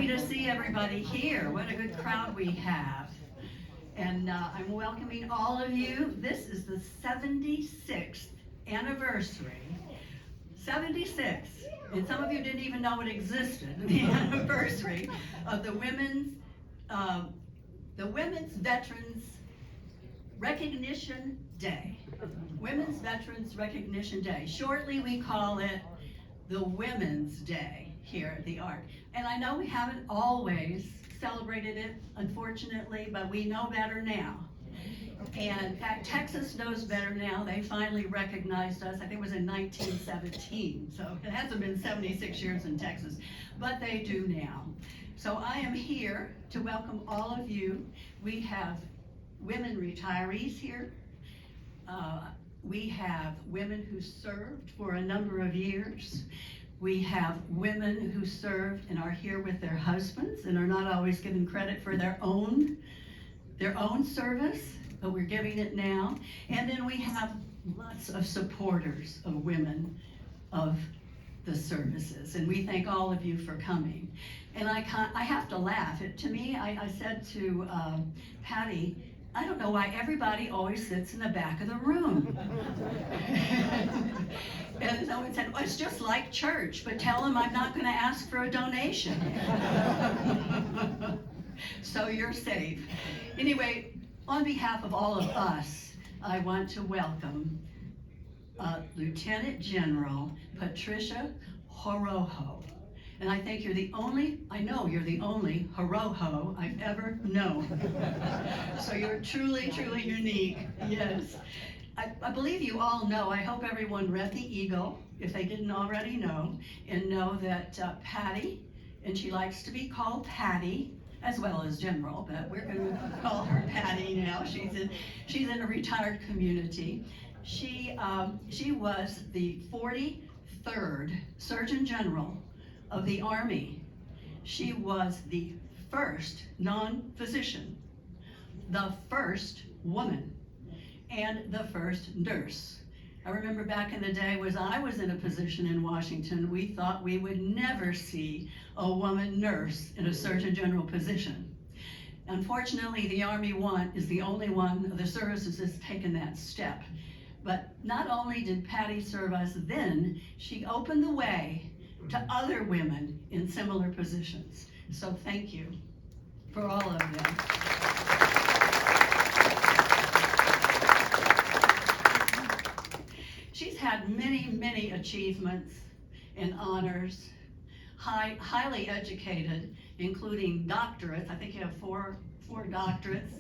happy to see everybody here. What a good crowd we have. And I'm welcoming all of you. This is the 76th anniversary. 76. And some of you didn't even know it existed, the anniversary of the Women's Veterans Recognition Day. Women's Veterans Recognition Day. Shortly we call it the Women's Day here at the Ark. And I know we haven't always celebrated it, unfortunately, but we know better now. And in fact, Texas knows better now. They finally recognized us. I think it was in 1917, so it hasn't been 76 years in Texas, but they do now. So I am here to welcome all of you. We have women retirees here. We have women who served for a number of years. We have women who served and are here with their husbands and are not always given credit for their own service, but we're giving it now. And then we have lots of supporters of women of the services, and we thank all of you for coming. And I have to laugh. To me, I said to Patty, I don't know why everybody always sits in the back of the room. And someone said, well, it's just like church, but tell them I'm not going to ask for a donation. So you're safe. Anyway, on behalf of all of us, I want to welcome Lieutenant General Patricia Horoho. And I think I know you're the only Horoho I've ever known. So you're truly, truly unique, yes. I believe you all know, I hope everyone read The Eagle, if they didn't already know, and know that Patty, and she likes to be called Patty, as well as General, but we're going to call her Patty now. She's in a retired community. She was the 43rd Surgeon General of the Army. She was the first non-physician, the first woman, and the first nurse. I remember back in the day when I was in a position in Washington, we thought we would never see a woman nurse in a Surgeon General position. Unfortunately, the Army is the only one of the services that's taken that step. But not only did Patty serve us then, she opened the way to other women in similar positions. So thank you for all of them. She's had many, many achievements and honors, highly educated, including doctorates. I think you have four doctorates.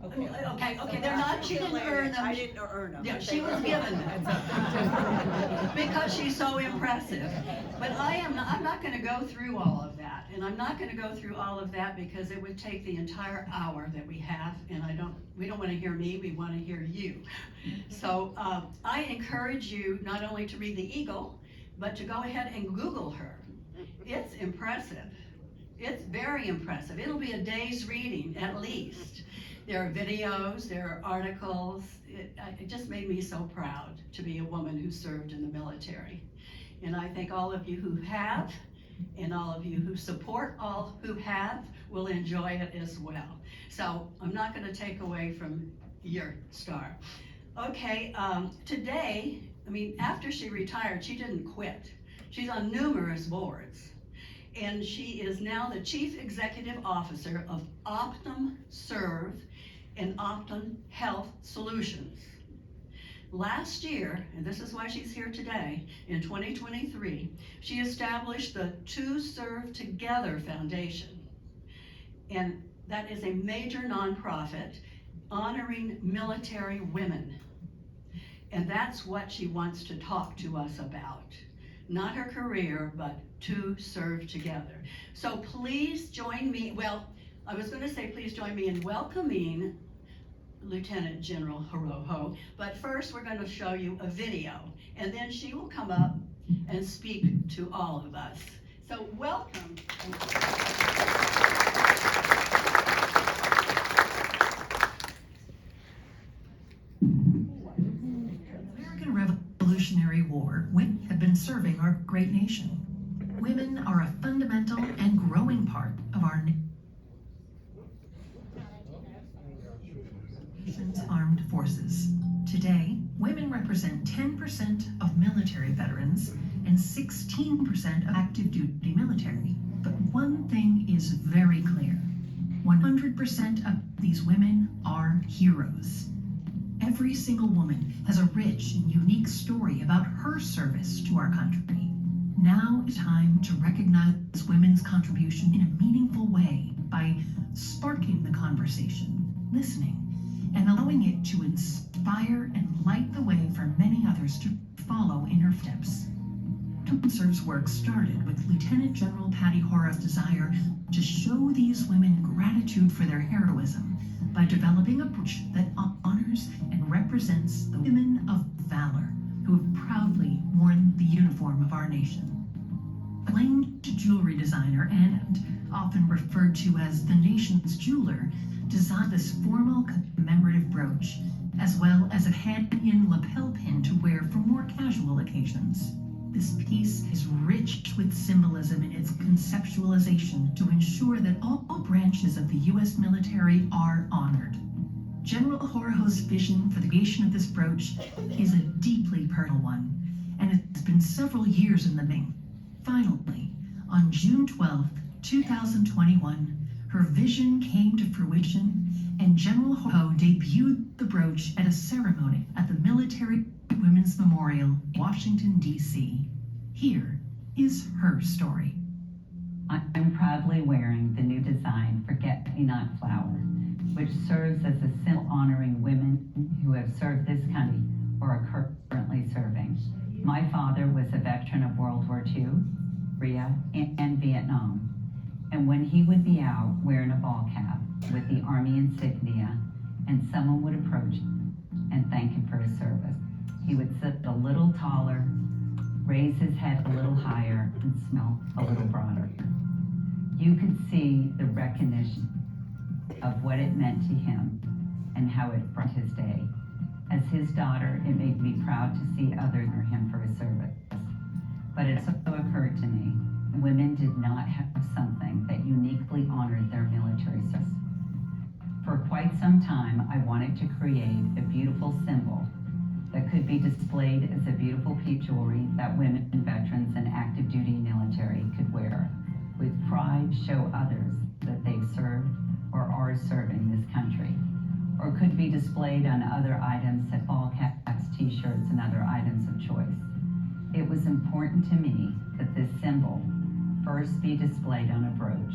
Okay, they're not, she didn't earn them. I didn't earn them. Yeah, she was given them. Because she's so impressive. But I'm not gonna go through all of that. And I'm not gonna go through all of that because it would take the entire hour that we have, and we don't wanna hear me, we wanna hear you. So I encourage you not only to read The Eagle, but to go ahead and Google her. It's impressive. It's very impressive. It'll be a day's reading at least. There are videos, there are articles. It just made me so proud to be a woman who served in the military. And I think all of you who have, and all of you who support all who have, will enjoy it as well. So I'm not going to take away from your star. Okay, today, after she retired, she didn't quit. She's on numerous boards. And she is now the Chief Executive Officer of Optum Serve and Optum Health Solutions. Last year, and this is why she's here today, in 2023, she established the To Serve Together Foundation. And that is a major nonprofit honoring military women. And that's what she wants to talk to us about. Not her career, but To Serve Together. So please join me, I was going to say please join me in welcoming Lieutenant General Horoho, but first we're going to show you a video, and then she will come up and speak to all of us. So welcome. American Revolutionary War, women had been serving our great nation. Women are a fundamental and growing part of our nation's armed forces. Today, women represent 10% of military veterans and 16% of active duty military. But one thing is very clear. 100% of these women are heroes. Every single woman has a rich and unique story about her service to our country. Now is time to recognize women's contribution in a meaningful way by sparking the conversation, listening, and allowing it to inspire and light the way for many others to follow in her steps. Conserve's work started with Lieutenant General Patty Horace's desire to show these women gratitude for their heroism by developing a approach that honors and represents the women of valor who have proudly worn the uniform of our nation. Acclaimed jewelry designer and often referred to as the nation's jeweler, designed this formal commemorative brooch, as well as a companion lapel pin to wear for more casual occasions. This piece is rich with symbolism in its conceptualization to ensure that all branches of the U.S. military are honored. General Horojo's vision for the creation of this brooch is a deeply personal one, and it's been several years in the making. Finally, on June 12, 2021, her vision came to fruition, and General Horojo debuted the brooch at a ceremony at the Military Women's Memorial in Washington, D.C. Here is her story. I'm proudly wearing the new design Forget-Me-Not flower, which serves as a symbol honoring women who have served this country or are currently serving. My father was a veteran of World War II, Korea, and Vietnam. And when he would be out wearing a ball cap with the Army insignia, and someone would approach and thank him for his service, he would sit a little taller, raise his head a little higher, and smell a little broader. You could see the recognition of what it meant to him and how it brought his day. As his daughter, it made me proud to see others honor him for his service. But it also occurred to me, women did not have something that uniquely honored their military service. For quite some time, I wanted to create a beautiful symbol that could be displayed as a beautiful piece of jewelry that women, veterans, and active duty military could wear with pride, show others that they've served or are serving this country, or could be displayed on other items like ball caps, t-shirts, and other items of choice. It was important to me that this symbol first be displayed on a brooch,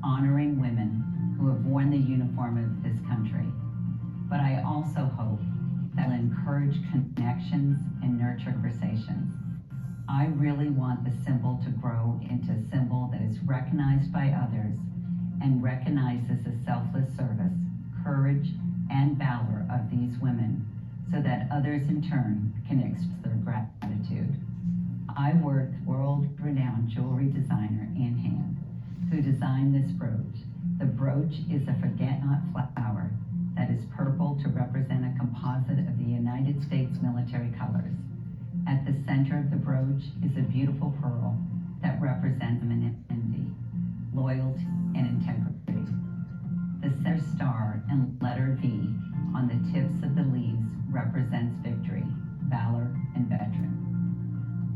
honoring women who have worn the uniform of this country. But I also hope that will encourage connections and nurture conversations. I really want the symbol to grow into a symbol that is recognized by others and recognizes the selfless service, courage, and valor of these women so that others in turn can express their gratitude. I worked with world-renowned jewelry designer Ann Hand, who designed this brooch. The brooch is a forget-not flower that is purple to represent a composite of the United States military colors. At the center of the brooch is a beautiful pearl that represents femininity, loyalty, and integrity. The center star and letter V on the tips of the leaves represents victory, valor, and veteran.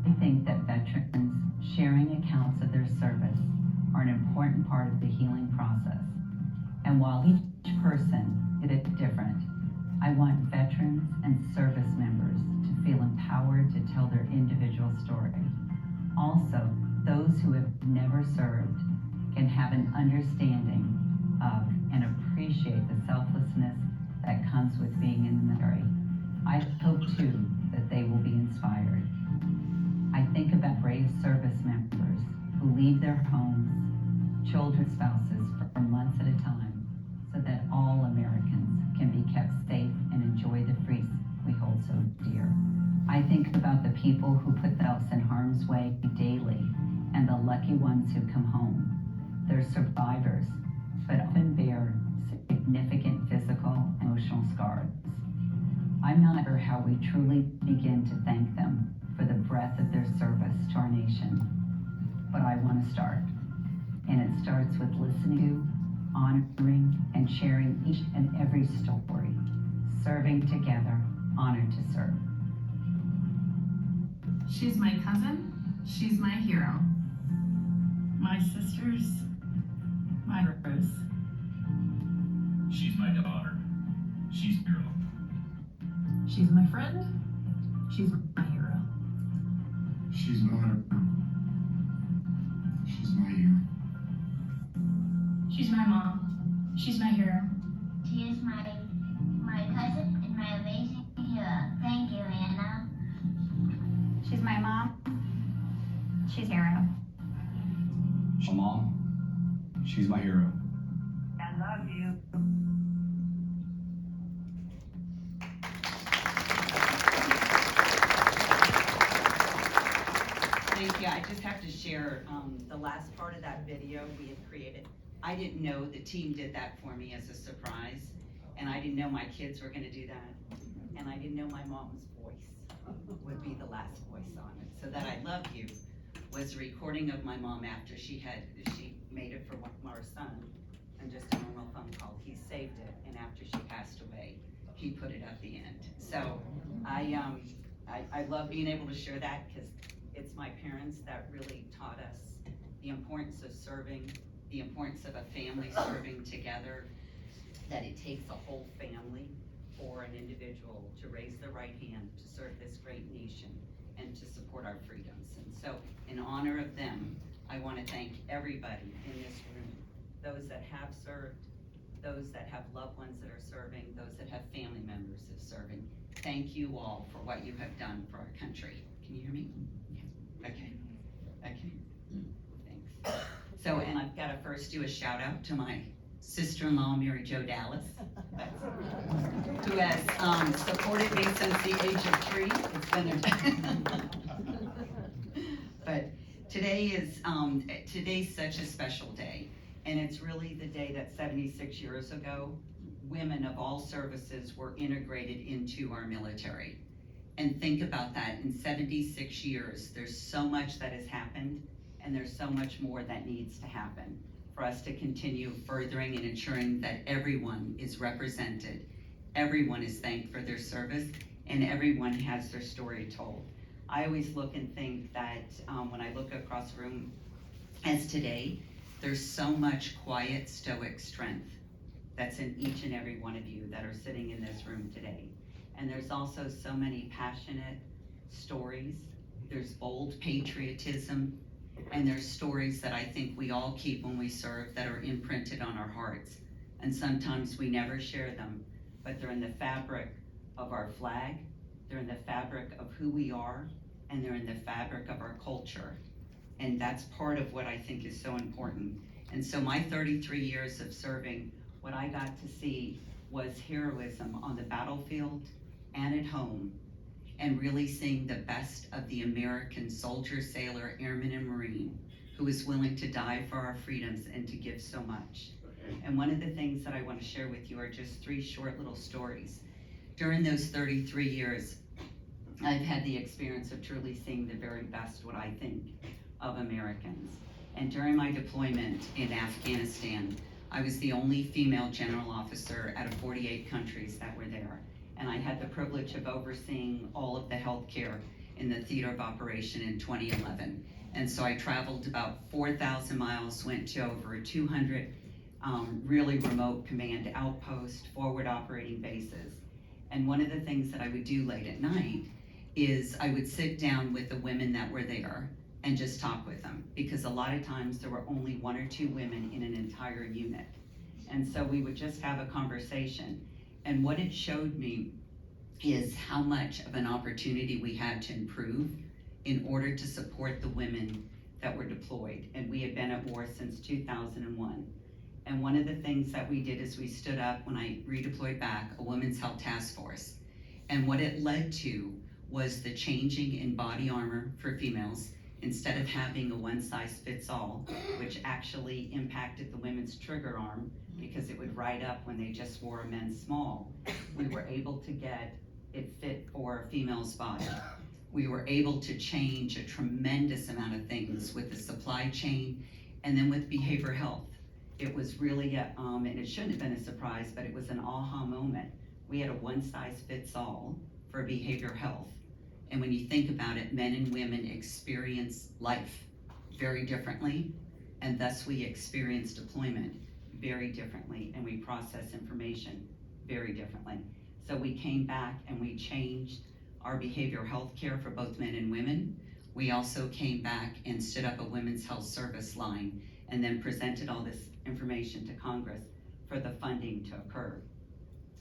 I think that veterans sharing accounts of their service are an important part of the healing process. And while each person is different, I want veterans and service members to feel empowered to tell their individual story. Also, those who have never served can have an understanding of and appreciate the selflessness that comes with being in the military. I hope too that they will be inspired. I think about brave service members who leave their homes, children, spouses for months at a time so that all Americans can be kept safe and enjoy the freedoms we hold so dear. I think about the people who put themselves in harm's way daily and the lucky ones who come home. They're survivors, but often bear significant physical and emotional scars. I'm not sure how we truly begin to thank them for the breadth of their service to our nation, but I to start. And it starts with listening to, honoring, and sharing each and every story. Serving together, honored to serve. She's my cousin. She's my hero. My sisters, my heroes. She's my daughter. She's hero. She's my friend. She's my hero. She's my honor. She's my hero. She's my mom. She's my hero. She is my cousin and my amazing hero. Thank you, Anna. She's my mom. She's hero. She's my mom. She's my hero. I love you. Thank you. I just have to share the last part of that video we had created. I didn't know the team did that for me as a surprise, and I didn't know my kids were gonna do that, and I didn't know my mom's voice would be the last voice on it. So that I Love You was a recording of my mom after she made it for our son, and just a normal phone call. He saved it, and after she passed away, he put it at the end. So I love being able to share that, because it's my parents that really taught us the importance of serving, the importance of a family serving together, that it takes a whole family for an individual to raise the right hand to serve this great nation and to support our freedoms. And so in honor of them, I want to thank everybody in this room, those that have served, those that have loved ones that are serving, those that have family members that are serving. Thank you all for what you have done for our country. Can you hear me? Okay, thanks. So, and I've got to first do a shout out to my sister-in-law, Mary Jo Dallas, who has supported me since the age of 3. It's been but today's such a special day, and it's really the day that 76 years ago, women of all services were integrated into our military. And think about that, in 76 years, there's so much that has happened, and there's so much more that needs to happen for us to continue furthering and ensuring that everyone is represented, everyone is thanked for their service, and everyone has their story told. I always look and think that when I look across the room as today, there's so much quiet, stoic strength that's in each and every one of you that are sitting in this room today. And there's also so many passionate stories. There's bold patriotism, and there's stories that I think we all keep when we serve that are imprinted on our hearts. And sometimes we never share them, but they're in the fabric of our flag, they're in the fabric of who we are, and they're in the fabric of our culture. And that's part of what I think is so important. And so my 33 years of serving, what I got to see was heroism on the battlefield and at home, and really seeing the best of the American soldier, sailor, airman, and Marine who is willing to die for our freedoms and to give so much. And one of the things that I want to share with you are just 3 short little stories. During those 33 years, I've had the experience of truly seeing the very best, what I think, of Americans. And during my deployment in Afghanistan, I was the only female general officer out of 48 countries that were there. And I had the privilege of overseeing all of the healthcare in the theater of operation in 2011. And so I traveled about 4,000 miles, went to over 200 really remote command outposts, forward operating bases. And one of the things that I would do late at night is I would sit down with the women that were there and just talk with them, because a lot of times there were only 1 or 2 women in an entire unit. And so we would just have a conversation. And what it showed me is how much of an opportunity we had to improve in order to support the women that were deployed. And we had been at war since 2001. And one of the things that we did is we stood up, when I redeployed back, a Women's Health Task Force. And what it led to was the changing in body armor for females. Instead of having a one-size-fits-all, which actually impacted the women's trigger arm because it would ride up when they just wore a men's small, we were able to get it fit for a female's body. We were able to change a tremendous amount of things with the supply supply chain, and then with behavioral health. It was really, and it shouldn't have been a surprise, but it was an aha moment. We had a one-size-fits-all for behavioral health. And when you think about it, men and women experience life very differently, and thus we experience deployment very differently, and we process information very differently. So we came back and we changed our behavioral health care for both men and women. We also came back and stood up a women's health service line and then presented all this information to Congress for the funding to occur.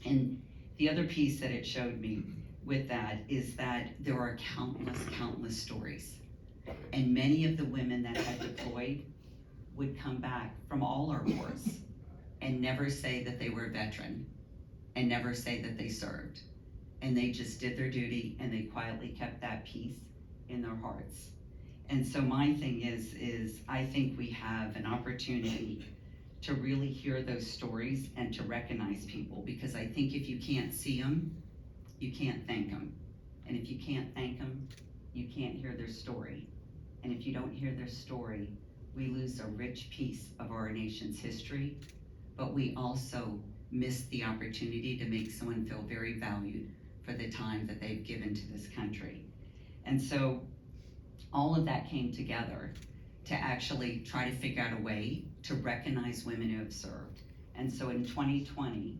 And the other piece that it showed me with that is that there are countless stories. And many of the women that had deployed would come back from all our wars and never say that they were a veteran and never say that they served. And they just did their duty and they quietly kept that peace in their hearts. And so my thing is I think we have an opportunity to really hear those stories and to recognize people, because I think if you can't see them, you can't thank them. And if you can't thank them, you can't hear their story. And if you don't hear their story, we lose a rich piece of our nation's history, but we also miss the opportunity to make someone feel very valued for the time that they've given to this country. And so all of that came together to actually try to figure out a way to recognize women who have served. And so in 2020,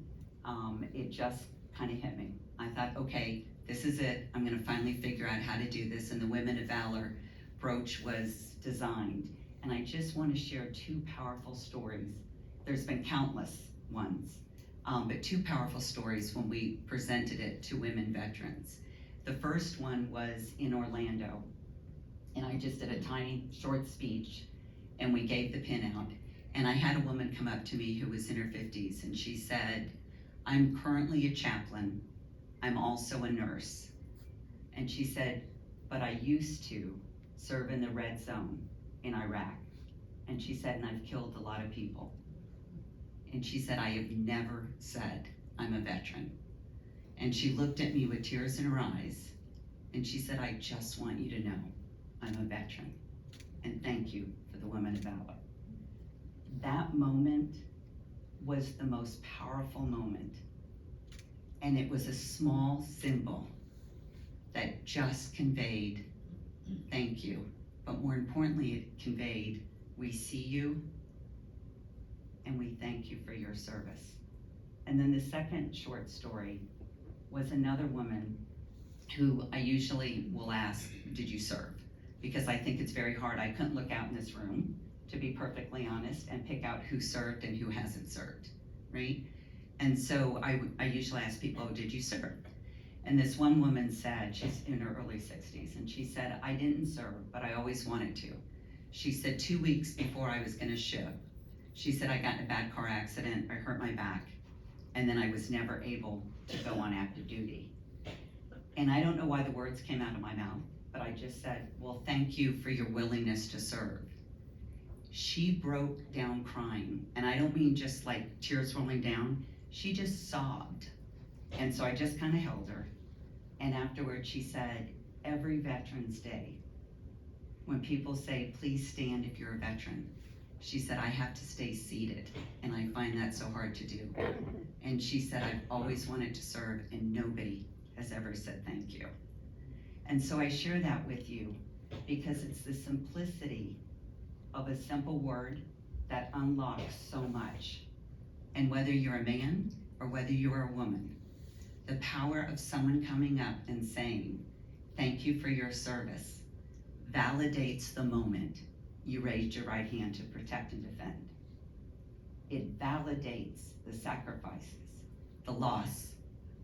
it just kind of hit me. I thought, okay, this is it. I'm gonna finally figure out how to do this. And the Women of Valor brooch was designed. And I just wanna share two powerful stories. There's been countless ones, but two powerful stories when we presented it to women veterans. The first one was in Orlando, and I just did a tiny short speech and we gave the pin out. And I had a woman come up to me who was in her 50s and she said, I'm currently a chaplain, I'm also a nurse. And she said, but I used to serve in the red zone in Iraq. And she said, and I've killed a lot of people. And she said, I have never said I'm a veteran. And she looked at me with tears in her eyes and she said, I just want you to know I'm a veteran. And thank you for the Women of Valor. That moment was the most powerful moment. And it was a small symbol that just conveyed thank you. But more importantly, it conveyed we see you and we thank you for your service. And then the second short story was another woman who I usually will ask, did you serve? Because I think it's very hard. I couldn't look out in this room, to be perfectly honest, and pick out who served and who hasn't served, right? And so I usually ask people, oh, did you serve? And this one woman said, she's in her early 60s, and she said, I didn't serve, but I always wanted to. She said 2 weeks before I was gonna ship, she said, I got in a bad car accident, I hurt my back, and then I was never able to go on active duty. And I don't know why the words came out of my mouth, but I just said, well, thank you for your willingness to serve. She broke down crying, and I don't mean just like tears rolling down, she just sobbed. And so I just kind of held her. And afterwards she said, every Veterans Day, when people say, please stand if you're a veteran, she said, I have to stay seated, and I find that so hard to do. And she said, I've always wanted to serve, and nobody has ever said thank you. And so I share that with you because it's the simplicity of a simple word that unlocks so much. And whether you're a man or whether you're a woman, the power of someone coming up and saying, thank you for your service, validates the moment you raised your right hand to protect and defend. It validates the sacrifices, the loss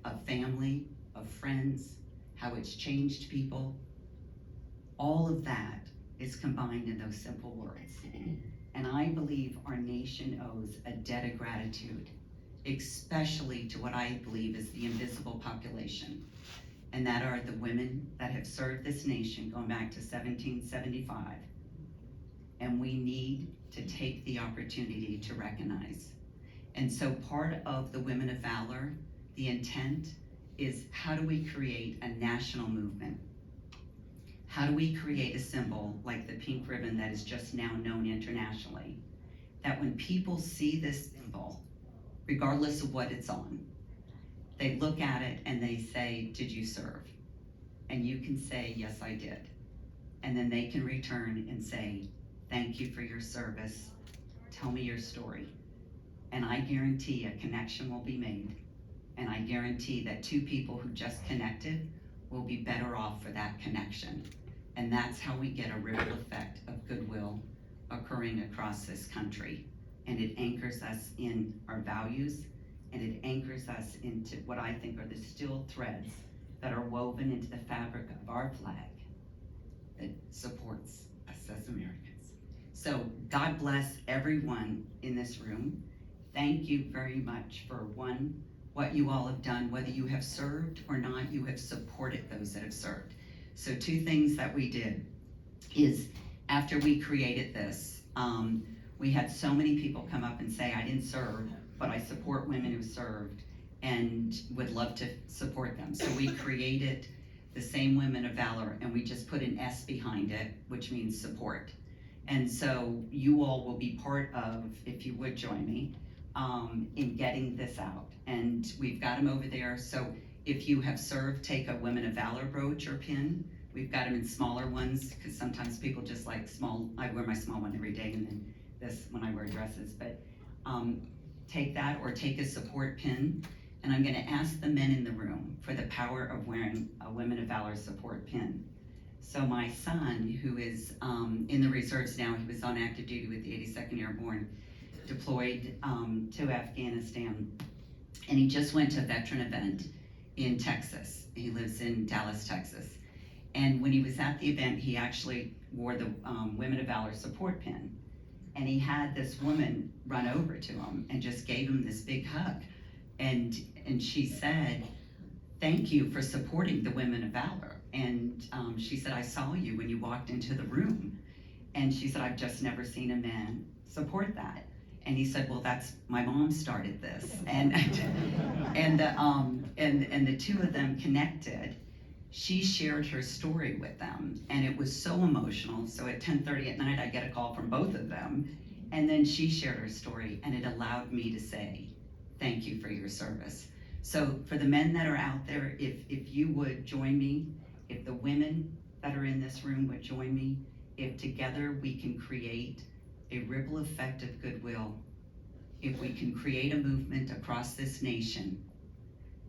of family, of friends, how it's changed people. All of that is combined in those simple words. And I believe our nation owes a debt of gratitude, especially to what I believe is the invisible population. And that are the women that have served this nation going back to 1775. And we need to take the opportunity to recognize. And so part of the Women of Valor, the intent is how do we create a national movement? How do we create a symbol like the pink ribbon that is just now known internationally? That when people see this symbol, regardless of what it's on, they look at it and they say, did you serve? And you can say, yes, I did. And then they can return and say, thank you for your service. Tell me your story. And I guarantee a connection will be made. And I guarantee that two people who just connected will be better off for that connection. And that's how we get a ripple effect of goodwill occurring across this country. And it anchors us in our values, and it anchors us into what I think are the steel threads that are woven into the fabric of our flag that supports us as Americans. So God bless everyone in this room. Thank you very much for what you all have done, whether you have served or not, you have supported those that have served. So two things that we did is after we created this, we had so many people come up and say, I didn't serve, but I support women who served and would love to support them. So we created the same Women of Valor, and we just put an S behind it, which means support. And so you all will be part of, if you would join me, in getting this out. And we've got them over there. So if you have served, take a Women of Valor brooch or pin. We've got them in smaller ones, because sometimes people just like small. I wear my small one every day, and then this when I wear dresses. But take that, or take a support pin. And I'm gonna ask the men in the room for the power of wearing a Women of Valor support pin. So my son, who is in the reserves now, he was on active duty with the 82nd Airborne, deployed to Afghanistan, and he just went to a veteran event in Texas. He lives in Dallas, Texas. And when he was at the event, he actually wore the Women of Valor support pin. And he had this woman run over to him and just gave him this big hug. And she said, thank you for supporting the Women of Valor. And she said, I saw you when you walked into the room. And she said, I've just never seen a man support that. And he said, well, that's, my mom started this. And the two of them connected. She shared her story with them, and it was so emotional. So at 10:30 at night, I get a call from both of them. And then she shared her story, and it allowed me to say, thank you for your service. So for the men that are out there, if you would join me, if the women that are in this room would join me, if together we can create a ripple effect of goodwill, if we can create a movement across this nation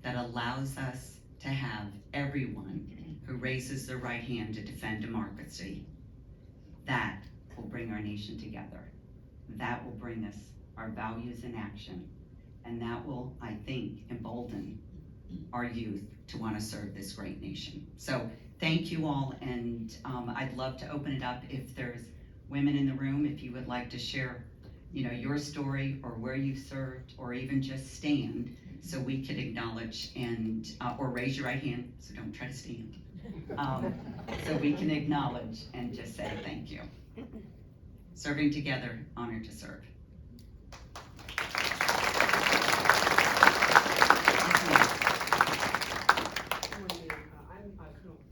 that allows us to have everyone who raises their right hand to defend democracy, that will bring our nation together. That will bring us our values in action. And that will, I think, embolden our youth to want to serve this great nation. So thank you all, and I'd love to open it up if there's women in the room, if you would like to share, your story or where you've served, or even just stand so we could acknowledge and, or raise your right hand, so don't try to stand. So we can acknowledge and just say thank you. Serving together, honored to serve.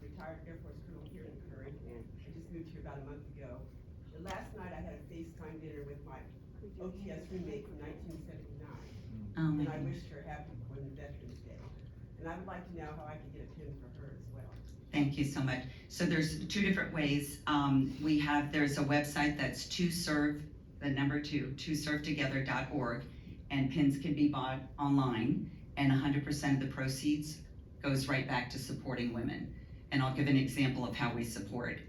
Retired Air Force Colonel here in Curry, and I just moved here about a month ago. And last night I had a FaceTime dinner with my OTS roommate from 1979, and I wished her happy Veterans Day. And I would like to know how I can get a pin for her as well. Thank you so much. So there's two different ways. There's a website that's toservetogether.org, and pins can be bought online, and 100% of the proceeds goes right back to supporting women. And I'll give an example of how we support.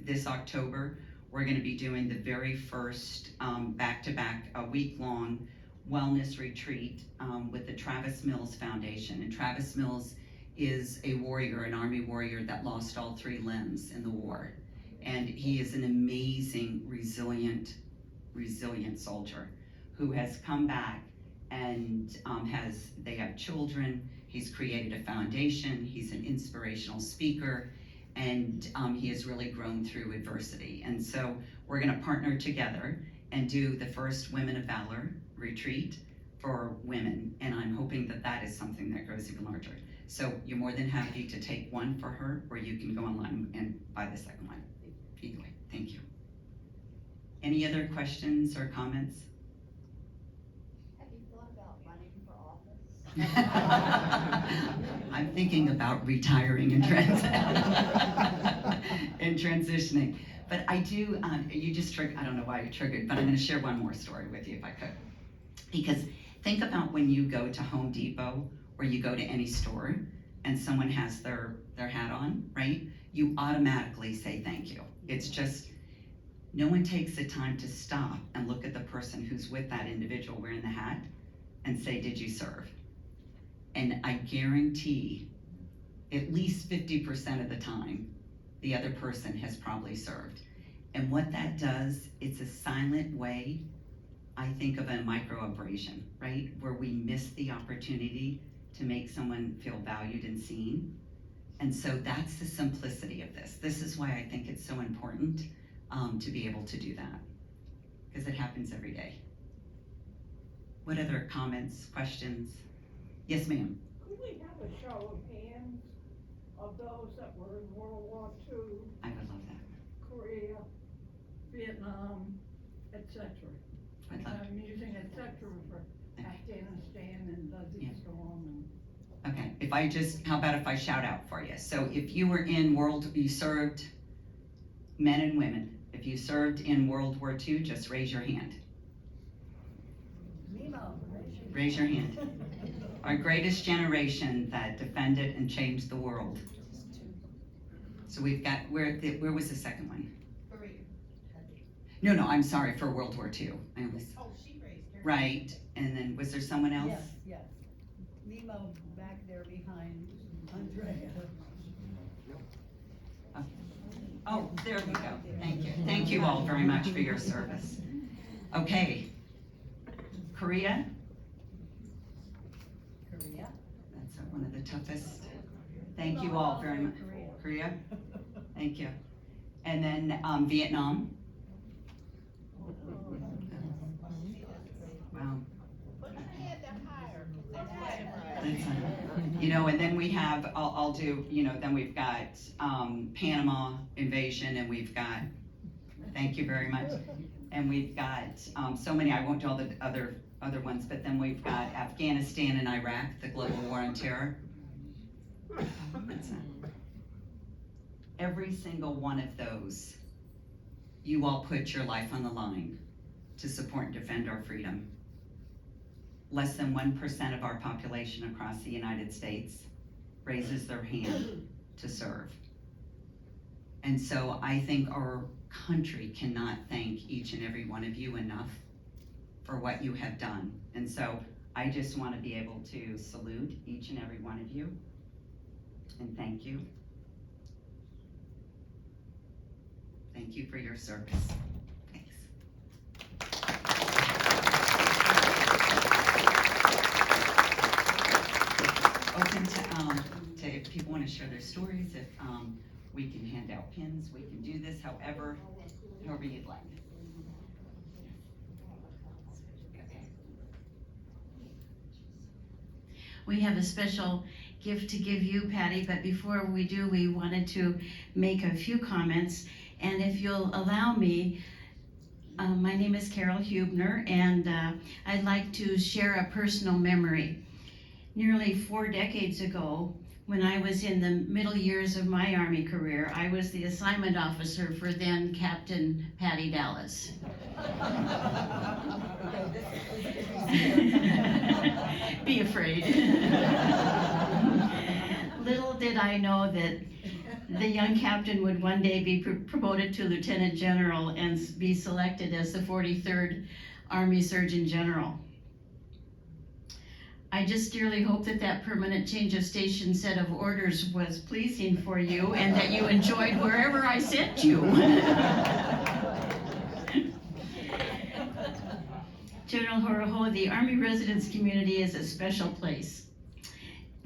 This October, we're gonna be doing the very first back-to-back, a week-long wellness retreat with the Travis Mills Foundation. And Travis Mills is a warrior, an Army warrior that lost all 3 limbs in the war. And he is an amazing, resilient soldier who has come back and they have children. He's created a foundation. He's an inspirational speaker, and he has really grown through adversity. And so we're gonna partner together and do the first Women of Valor retreat for women. And I'm hoping that that is something that grows even larger. So you're more than happy to take one for her, or you can go online and buy the second one. Either way, thank you. Any other questions or comments? Have you thought about running for office? I'm thinking about retiring and and transitioning. But I do, you just triggered, I don't know why you triggered, but I'm gonna share one more story with you if I could. Because think about when you go to Home Depot or you go to any store and someone has their hat on, right? You automatically say thank you. It's just, no one takes the time to stop and look at the person who's with that individual wearing the hat and say, did you serve? And I guarantee at least 50% of the time, the other person has probably served. And what that does, it's a silent way, I think, of a microabrasion, right? Where we miss the opportunity to make someone feel valued and seen. And so that's the simplicity of this. This is why I think it's so important to be able to do that, because it happens every day. What other comments, questions? Yes, ma'am. Could we have a show of hands of those that were in World War II, I would love that. Korea, Vietnam, etc.? I'd love I'm using etc. for Afghanistan and Yeah. Desert Storm Okay, how about if I shout out for you? So if you were you served, men and women, if you served in World War II, just raise your hand. Raise your hand. Our greatest generation that defended and changed the world. So we've got, where was the second one? No, I'm sorry, for World War II. I almost, she raised her. right, and then was there someone else? Yes. Nemo back there behind Andrea. Oh, there we go. Thank you. Thank you all very much for your service. Okay. Korea? That's one of the toughest. Thank you all very much. Korea? Thank you. And then Vietnam? Wow. And then we have, I'll do, then we've got Panama invasion, and we've got, thank you very much. And we've got so many, I won't do all the other ones, but then we've got Afghanistan and Iraq, the global war on terror. That's it. Every single one of those, you all put your life on the line to support and defend our freedom. Less than 1% of our population across the United States raises their hand to serve. And so I think our country cannot thank each and every one of you enough for what you have done. And so I just want to be able to salute each and every one of you and thank you. Thank you for your service. Thanks. Open to if people want to share their stories, if we can hand out pins, we can do this however you'd like. We have a special gift to give you, Patty, but before we do, we wanted to make a few comments. And if you'll allow me, my name is Carol Hubner, and I'd like to share a personal memory. Nearly 4 decades ago, when I was in the middle years of my Army career, I was the assignment officer for then Captain Patty Dallas. Be afraid. Little did I know that the young captain would one day be promoted to Lieutenant General and be selected as the 43rd Army Surgeon General. I just dearly hope that that permanent change of station set of orders was pleasing for you and that you enjoyed wherever I sent you. General Horoho, the Army Residence Community is a special place.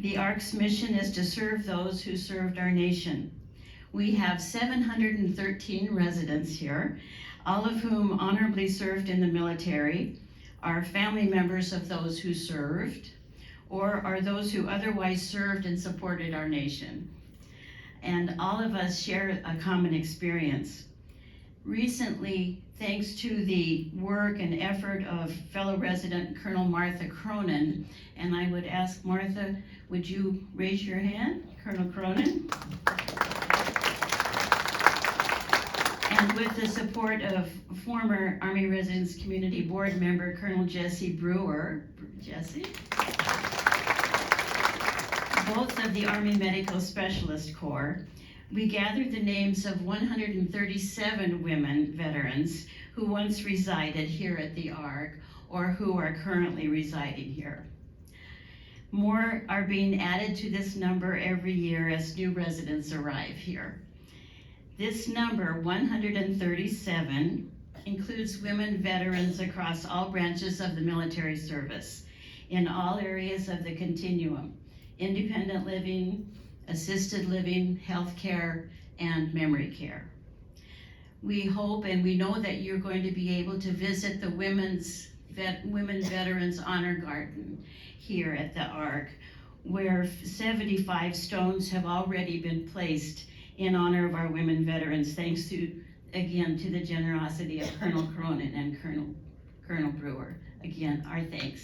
The ARC's mission is to serve those who served our nation. We have 713 residents here, all of whom honorably served in the military, are family members of those who served, or are those who otherwise served and supported our nation. And all of us share a common experience. Recently, thanks to the work and effort of fellow resident Colonel Martha Cronin, and I would ask Martha, would you raise your hand, Colonel Cronin? And with the support of former Army Residence Community Board member Colonel Jesse Brewer, Jesse, both of the Army Medical Specialist Corps, we gathered the names of 137 women veterans who once resided here at the ARC or who are currently residing here. More are being added to this number every year as new residents arrive here. This number, 137, includes women veterans across all branches of the military service, in all areas of the continuum: independent living, assisted living, healthcare, and memory care. We hope and we know that you're going to be able to visit the Women Veterans Honor Garden here at the ARC, where 75 stones have already been placed in honor of our women veterans, thanks to, again, to the generosity of Colonel Cronin and Colonel Brewer. Again, our thanks.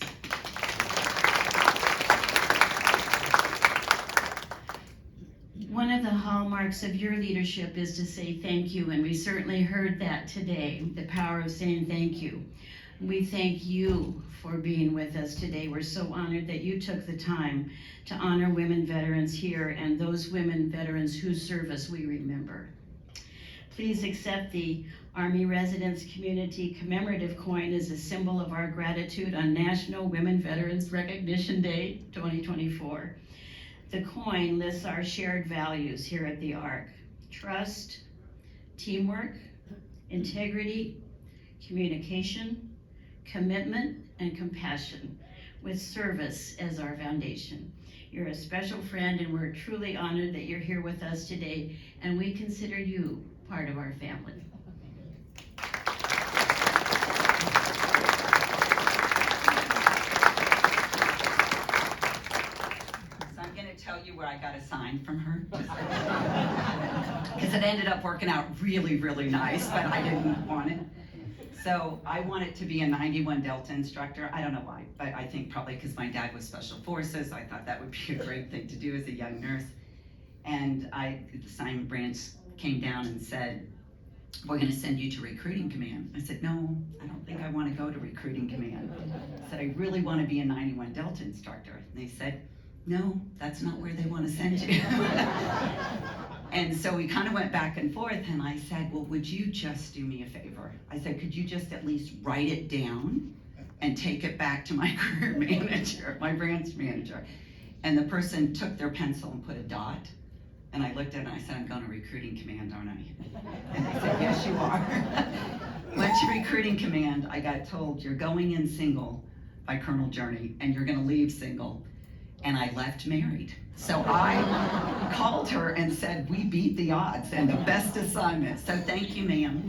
One of the hallmarks of your leadership is to say thank you, and we certainly heard that today, the power of saying thank you. We thank you for being with us today. We're so honored that you took the time to honor women veterans here and those women veterans whose service we remember. Please accept the Army Residence Community Commemorative Coin as a symbol of our gratitude on National Women Veterans Recognition Day 2024. The coin lists our shared values here at the ARC: trust, teamwork, integrity, communication, commitment, and compassion, with service as our foundation. You're a special friend, and we're truly honored that you're here with us today, and we consider you part of our family. Tell you where I got a sign from her, because it ended up working out really, really nice, but I didn't want it. So I wanted to be a 91 Delta instructor. I don't know why, but I think probably because my dad was Special Forces. I thought that would be a great thing to do as a young nurse. And the assignment branch came down and said, we're going to send you to recruiting command. I said, no, I don't think I want to go to recruiting command. I said, I really want to be a 91 Delta instructor. And they said, no, that's not where they want to send you. And so we kind of went back and forth, and I said, well, would you just do me a favor? I said, could you just at least write it down and take it back to my career manager, my branch manager? And the person took their pencil and put a dot, and I looked at it and I said, I'm going to recruiting command, aren't I? And they said, yes, you are. Went to recruiting command. I got told, you're going in single by Colonel Journey, and you're going to leave single. And I left married. So I called her and said, we beat the odds and the best assignment. So thank you, ma'am.